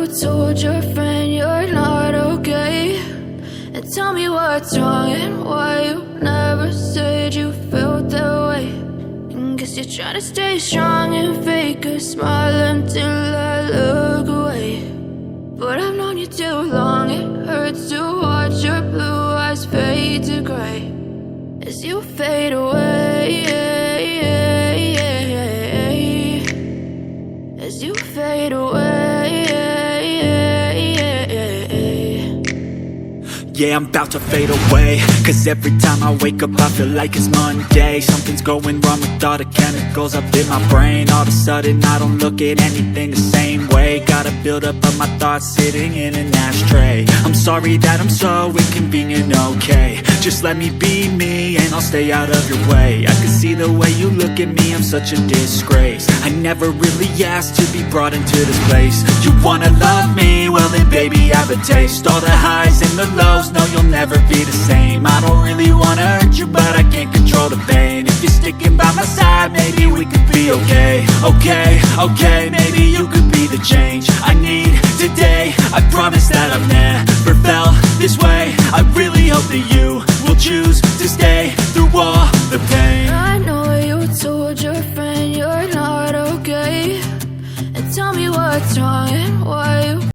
told your friend you're not okay. And tell me what's wrong and why you never said you felt that way. And guess you're trying to stay strong and fake a smile until I look away. But I've known you too long, it hurts to watch your blue eyes fade to gray as you fade away, as you fade away. Yeah, I'm about to fade away, cause every time I wake up I feel like it's Monday. Something's going wrong with all the chemicals up in my brain. All of a sudden I don't look at anything the same way. Gotta build up of my thoughts sitting in an ashtray. I'm sorry that I'm so inconvenient, okay. Just let me be me and I'll stay out of your way. I can see the way you look at me, I'm such a disgrace. I never really asked to be brought into this place. You wanna love me? Well then baby I have a taste. All the highs and the lows, no, you'll never be the same. I don't really wanna hurt you, but I can't control the pain. If you're sticking by my side, maybe we could be okay. Okay, okay, maybe you could be the change I need today. I promise that I've never felt this way. I really hope that you will choose to stay through all the pain. I know you told your friend you're not okay. And tell me what's wrong and why